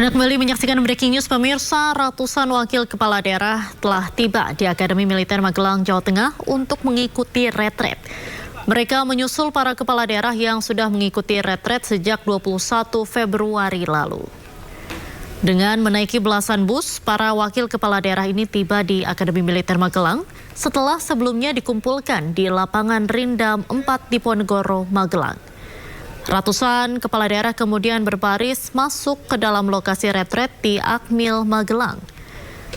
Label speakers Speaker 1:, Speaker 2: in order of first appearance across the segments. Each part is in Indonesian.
Speaker 1: Anda kembali menyaksikan Breaking News pemirsa. Ratusan wakil kepala daerah telah tiba di Akademi Militer Magelang, Jawa Tengah untuk mengikuti retret. Mereka menyusul para kepala daerah yang sudah mengikuti retret sejak 21 Februari lalu. Dengan menaiki belasan bus, para wakil kepala daerah ini tiba di Akademi Militer Magelang setelah sebelumnya dikumpulkan di lapangan Rindam 4 Diponegoro, Magelang. Ratusan kepala daerah kemudian berbaris masuk ke dalam lokasi retret di Akmil Magelang.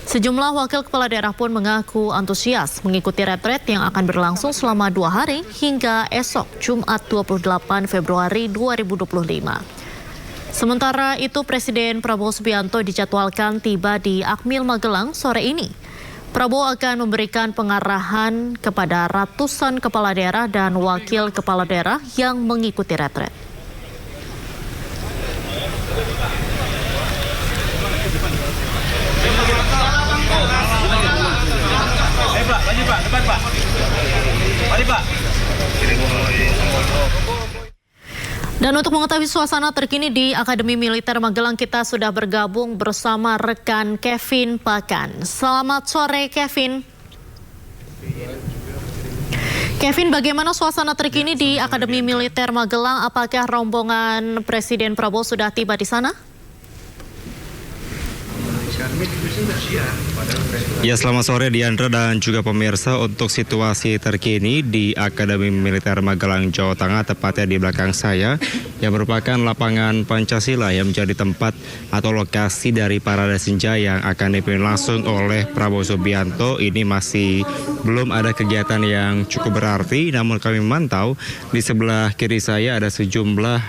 Speaker 1: Sejumlah wakil kepala daerah pun mengaku antusias mengikuti retret yang akan berlangsung selama 2 hari hingga esok Jumat 28 Februari 2025. Sementara itu Presiden Prabowo Subianto dijadwalkan tiba di Akmil Magelang sore ini. Prabowo akan memberikan pengarahan kepada ratusan kepala daerah dan wakil kepala daerah yang mengikuti retret. Dan untuk mengetahui suasana terkini di Akademi Militer Magelang, kita sudah bergabung bersama rekan Kevin Pakan. Selamat sore, Kevin. Kevin, bagaimana suasana terkini di Akademi Militer Magelang? Apakah rombongan Presiden Prabowo sudah tiba di sana?
Speaker 2: Ya, selamat sore Diandra dan juga pemirsa. Untuk situasi terkini di Akademi Militer Magelang, Jawa Tengah, tepatnya di belakang saya, yang merupakan lapangan Pancasila yang menjadi tempat atau lokasi dari parade senja yang akan dipimpin langsung oleh Prabowo Subianto. Ini masih belum ada kegiatan yang cukup berarti, namun kami memantau di sebelah kiri saya ada sejumlah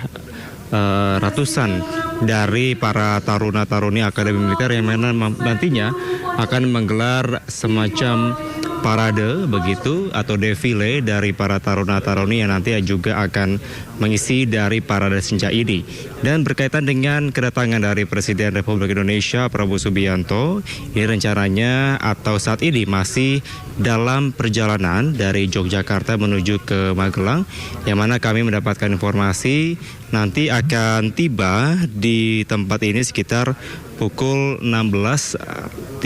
Speaker 2: ratusan dari para taruna-taruni Akademi Militer yang nantinya akan menggelar semacam parade begitu atau defile dari para taruna-taruni yang nanti juga akan mengisi dari parade senja ini. Dan berkaitan dengan kedatangan dari Presiden Republik Indonesia Prabowo Subianto, ini rencananya atau saat ini masih dalam perjalanan dari Yogyakarta menuju ke Magelang, yang mana kami mendapatkan informasi nanti akan tiba di tempat ini sekitar pukul 16.30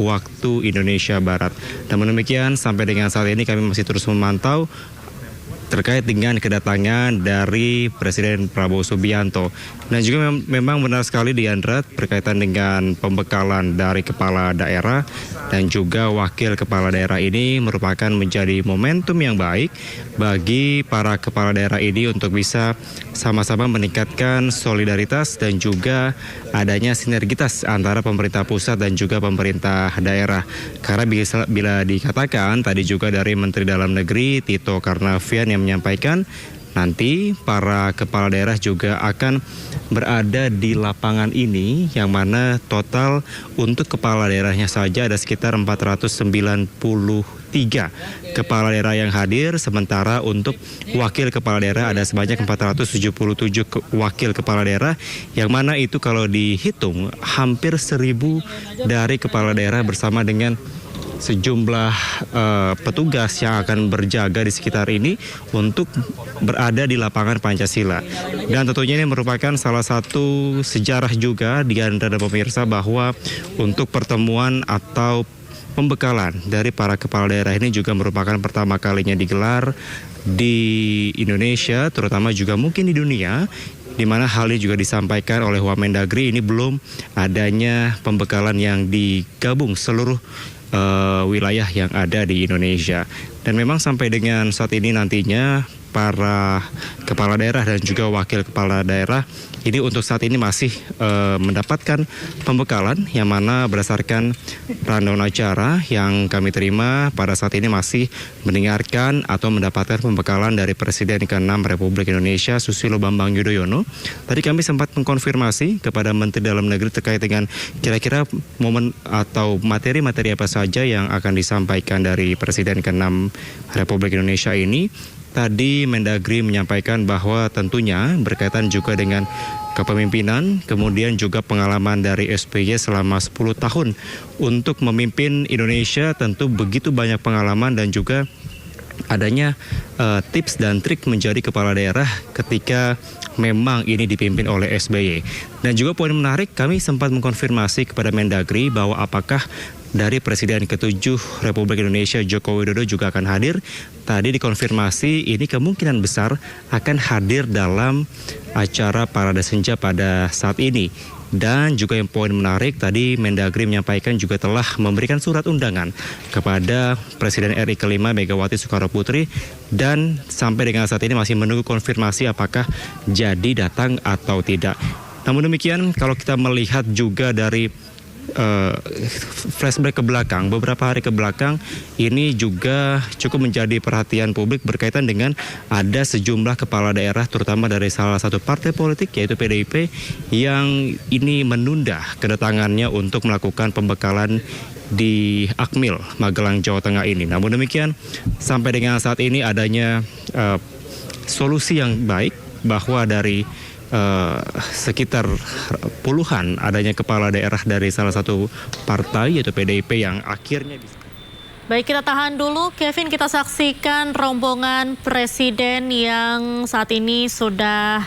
Speaker 2: waktu Indonesia Barat. Namun demikian, sampai dengan saat ini kami masih terus memantau terkait dengan kedatangan dari Presiden Prabowo Subianto. Dan juga memang benar sekali Diandra, berkaitan dengan pembekalan dari kepala daerah dan juga wakil kepala daerah ini merupakan menjadi momentum yang baik bagi para kepala daerah ini untuk bisa sama-sama meningkatkan solidaritas dan juga adanya sinergitas antara pemerintah pusat dan juga pemerintah daerah. Karena bila dikatakan tadi juga dari Menteri Dalam Negeri Tito Karnavian yang menyampaikan nanti para kepala daerah juga akan berada di lapangan ini, yang mana total untuk kepala daerahnya saja ada sekitar 493 kepala daerah yang hadir, sementara untuk wakil kepala daerah ada sebanyak 477 wakil kepala daerah, yang mana itu kalau dihitung hampir 1.000 dari kepala daerah bersama dengan sejumlah petugas yang akan berjaga di sekitar ini untuk berada di lapangan Pancasila. Dan tentunya ini merupakan salah satu sejarah juga di Anda dan pemirsa, bahwa untuk pertemuan atau pembekalan dari para kepala daerah ini juga merupakan pertama kalinya digelar di Indonesia, terutama juga mungkin di dunia, di mana hal ini juga disampaikan oleh Wamendagri. Ini belum adanya pembekalan yang digabung seluruh wilayah yang ada di Indonesia. Dan memang sampai dengan saat ini nantinya para kepala daerah dan juga wakil kepala daerah ini untuk saat ini masih mendapatkan pembekalan, yang mana berdasarkan rundown acara yang kami terima pada saat ini masih mendengarkan atau mendapatkan pembekalan dari Presiden ke-6 Republik Indonesia Susilo Bambang Yudhoyono. Tadi kami sempat mengkonfirmasi kepada Menteri Dalam Negeri terkait dengan kira-kira momen atau materi-materi apa saja yang akan disampaikan dari Presiden ke-6 Republik Indonesia ini. Tadi Mendagri menyampaikan bahwa tentunya berkaitan juga dengan kepemimpinan, kemudian juga pengalaman dari SBY selama 10 tahun untuk memimpin Indonesia. Tentu begitu banyak pengalaman dan juga adanya tips dan trik menjadi kepala daerah ketika memang ini dipimpin oleh SBY. Dan juga poin menarik, kami sempat mengkonfirmasi kepada Mendagri bahwa apakah dari Presiden ke-7 Republik Indonesia Joko Widodo juga akan hadir. Tadi dikonfirmasi ini kemungkinan besar akan hadir dalam acara Parade Senja pada saat ini. Dan juga yang poin menarik tadi Mendagri menyampaikan juga telah memberikan surat undangan kepada Presiden RI kelima Megawati Soekarno Putri dan sampai dengan saat ini masih menunggu konfirmasi apakah jadi datang atau tidak. Namun demikian kalau kita melihat juga dari flashback ke belakang, beberapa hari ke belakang ini juga cukup menjadi perhatian publik berkaitan dengan ada sejumlah kepala daerah terutama dari salah satu partai politik yaitu PDIP yang ini menunda kedatangannya untuk melakukan pembekalan di Akmil, Magelang, Jawa Tengah ini. Namun demikian sampai dengan saat ini adanya solusi yang baik bahwa dari sekitar puluhan adanya kepala daerah dari salah satu partai yaitu PDIP yang akhirnya bisa.
Speaker 1: Baik, kita tahan dulu. Kevin, kita saksikan rombongan presiden yang saat ini sudah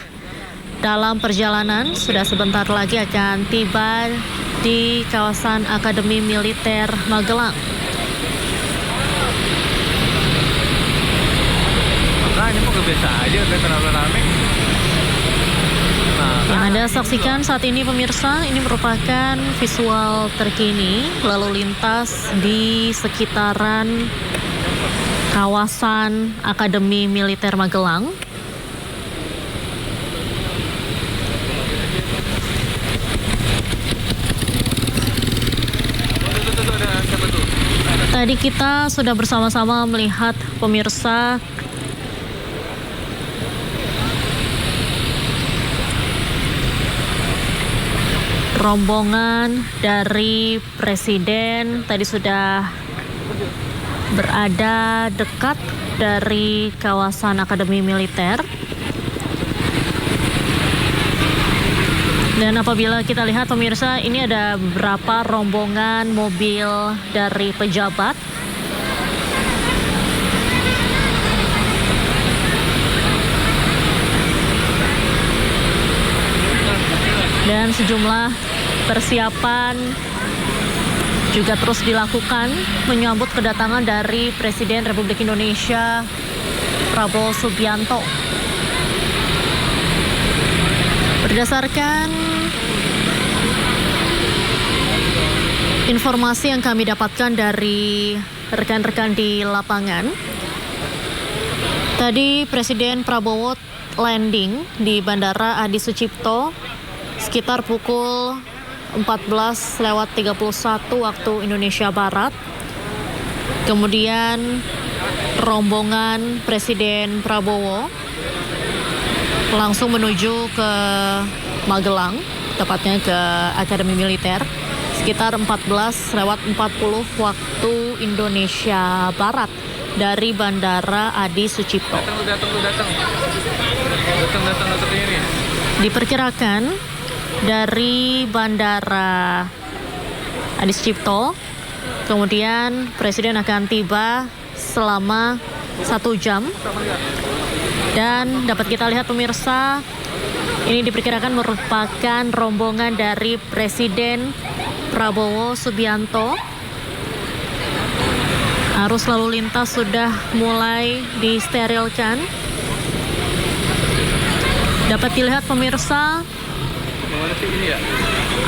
Speaker 1: dalam perjalanan, sudah sebentar lagi akan tiba di kawasan Akademi Militer Magelang.
Speaker 3: Makanya mau kebiasa aja, udah terlalu rame.
Speaker 1: Yang Anda saksikan saat ini pemirsa, ini merupakan visual terkini lalu lintas di sekitaran kawasan Akademi Militer Magelang. Tadi kita sudah bersama-sama melihat pemirsa rombongan dari presiden tadi sudah berada dekat dari kawasan Akademi Militer. Dan apabila kita lihat pemirsa, ini ada beberapa rombongan mobil dari pejabat. Dan sejumlah persiapan juga terus dilakukan menyambut kedatangan dari Presiden Republik Indonesia Prabowo Subianto. Berdasarkan informasi yang kami dapatkan dari rekan-rekan di lapangan, tadi Presiden Prabowo landing di Bandara Adi Sucipto sekitar pukul 14:31 waktu Indonesia Barat. Kemudian rombongan Presiden Prabowo langsung menuju ke Magelang, tepatnya ke Akademi Militer, sekitar 14:40 waktu Indonesia Barat dari Bandara Adi Sucipto.
Speaker 3: Datang ini.
Speaker 1: Diperkirakan dari Bandara Adi Sucipto, kemudian Presiden akan tiba selama 1 jam. Dan dapat kita lihat pemirsa, ini diperkirakan merupakan rombongan dari Presiden Prabowo Subianto. Arus lalu lintas sudah mulai disterilkan. Dapat dilihat pemirsa,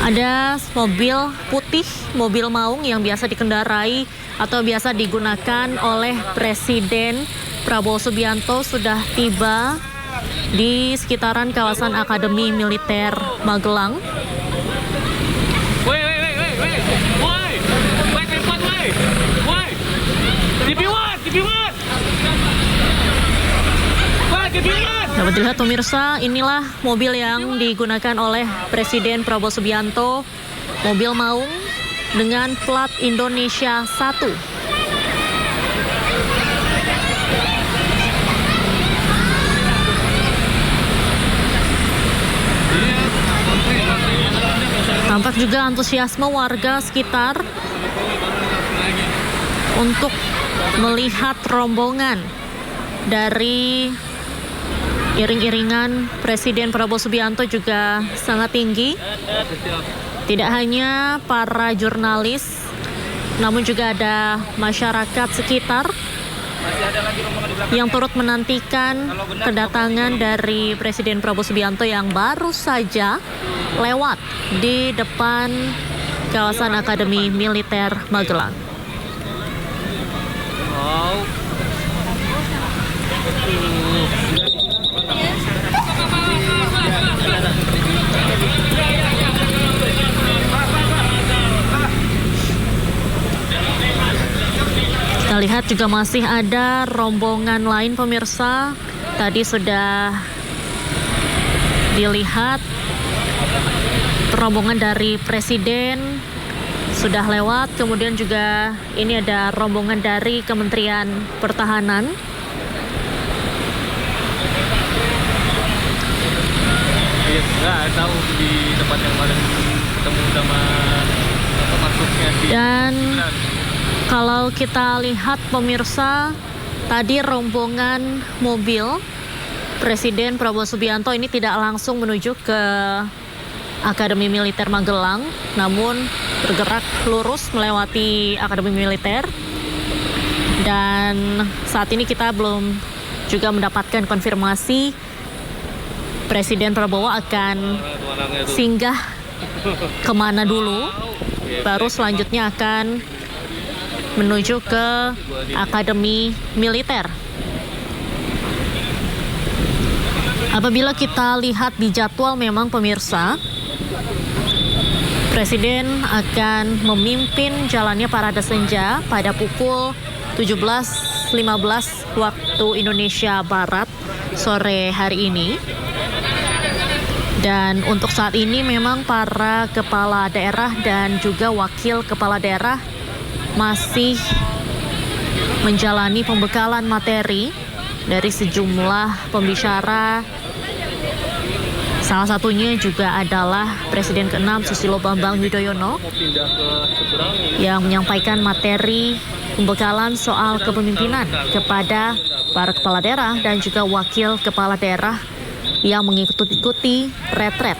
Speaker 1: ada mobil putih, mobil maung yang biasa dikendarai atau biasa digunakan oleh Presiden Prabowo Subianto sudah tiba di sekitaran kawasan Akademi Militer Magelang. Dapat dilihat pemirsa, inilah mobil yang digunakan oleh Presiden Prabowo Subianto, mobil maung dengan plat Indonesia 1. Tampak juga antusiasme warga sekitar untuk melihat rombongan dari iring-iringan Presiden Prabowo Subianto juga sangat tinggi. Tidak hanya para jurnalis, namun juga ada masyarakat sekitar yang turut menantikan kedatangan dari Presiden Prabowo Subianto yang baru saja lewat di depan kawasan Akademi Militer Magelang.
Speaker 3: Wow.
Speaker 1: Kita lihat juga masih ada rombongan lain pemirsa. Tadi sudah dilihat rombongan dari Presiden sudah lewat. Kemudian juga ini ada rombongan dari Kementerian Pertahanan.
Speaker 3: Iya, nggak tahu di tempat yang mana ketemu sama masuknya di.
Speaker 1: Dan kalau kita lihat pemirsa, tadi rombongan mobil Presiden Prabowo Subianto ini tidak langsung menuju ke Akademi Militer Magelang, namun bergerak lurus melewati Akademi Militer. Dan saat ini kita belum juga mendapatkan konfirmasi Presiden Prabowo akan singgah kemana dulu, baru selanjutnya akan menuju ke Akademi Militer. Apabila kita lihat di jadwal memang pemirsa, Presiden akan memimpin jalannya parade senja pada pukul 17.15 waktu Indonesia Barat sore hari ini. Dan untuk saat ini memang para kepala daerah dan juga wakil kepala daerah masih menjalani pembekalan materi dari sejumlah pembicara. Salah satunya juga adalah Presiden ke-6 Susilo Bambang Yudhoyono yang menyampaikan materi pembekalan soal kepemimpinan kepada para kepala daerah dan juga wakil kepala daerah yang mengikuti retret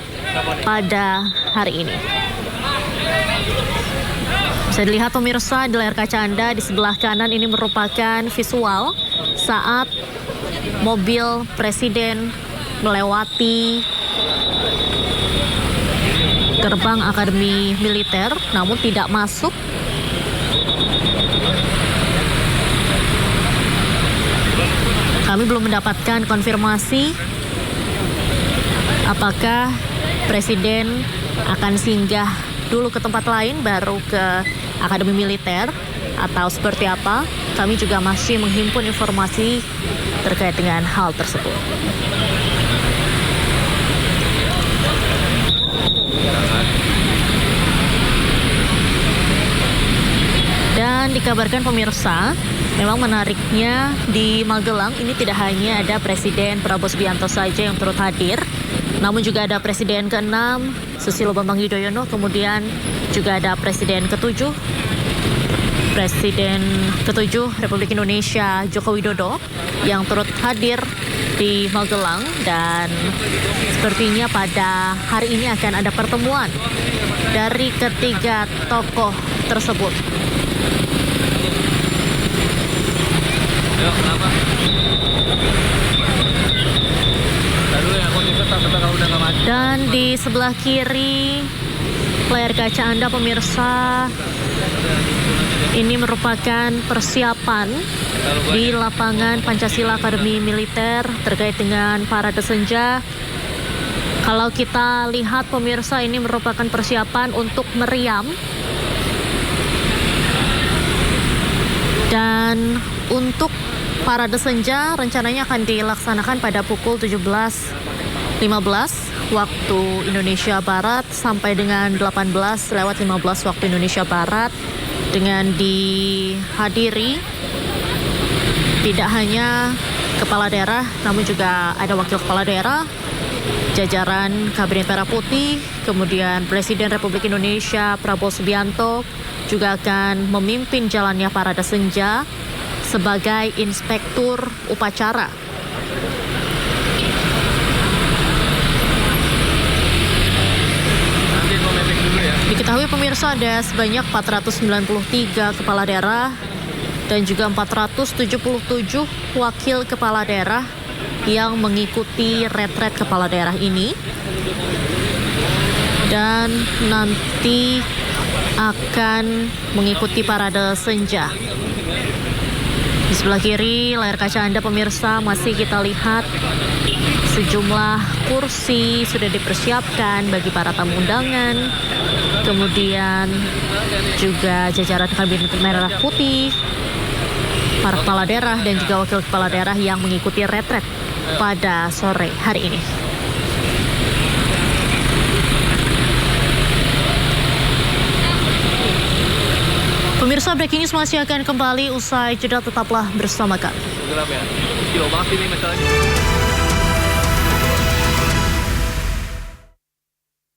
Speaker 1: pada hari ini. Bisa dilihat pemirsa di layar kaca Anda di sebelah kanan ini merupakan visual saat mobil Presiden melewati gerbang Akademi Militer namun tidak masuk. Kami belum mendapatkan konfirmasi apakah Presiden akan singgah dulu ke tempat lain baru ke Akademi Militer atau seperti apa. Kami juga masih menghimpun informasi terkait dengan hal tersebut. Dan dikabarkan pemirsa, memang menariknya di Magelang ini tidak hanya ada Presiden Prabowo Subianto saja yang turut hadir, namun juga ada Presiden ke-6 Susilo Bambang Yudhoyono, kemudian juga ada Presiden ke-7 Republik Indonesia Joko Widodo yang turut hadir di Magelang. Dan sepertinya pada hari ini akan ada pertemuan dari ketiga tokoh tersebut.
Speaker 3: Kenapa?
Speaker 1: Dan di sebelah kiri layar kaca Anda pemirsa, ini merupakan persiapan di lapangan Pancasila Akademi Militer terkait dengan parade senja. Kalau kita lihat pemirsa, ini merupakan persiapan untuk meriam. Dan untuk parade senja rencananya akan dilaksanakan pada pukul 17.15 waktu Indonesia Barat sampai dengan 18:15 waktu Indonesia Barat, dengan dihadiri tidak hanya kepala daerah namun juga ada wakil kepala daerah, jajaran Kabinet Merah Putih, kemudian Presiden Republik Indonesia Prabowo Subianto juga akan memimpin jalannya parade senja sebagai inspektur upacara.
Speaker 3: Nanti mau meeting dulu ya.
Speaker 1: Diketahui pemirsa ada sebanyak 493 kepala daerah dan juga 477 wakil kepala daerah yang mengikuti retret kepala daerah ini. Dan nanti akan mengikuti parade senja. Di sebelah kiri layar kaca Anda pemirsa masih kita lihat sejumlah kursi sudah dipersiapkan bagi para tamu undangan. Kemudian juga jajaran kabinet merah putih, para kepala daerah dan juga wakil kepala daerah yang mengikuti retret pada sore hari ini. Pemirsa, breaking news masih akan kembali usai jeda, tetaplah bersama kami.
Speaker 3: Gelap ya. Kilo banget ini masalahnya.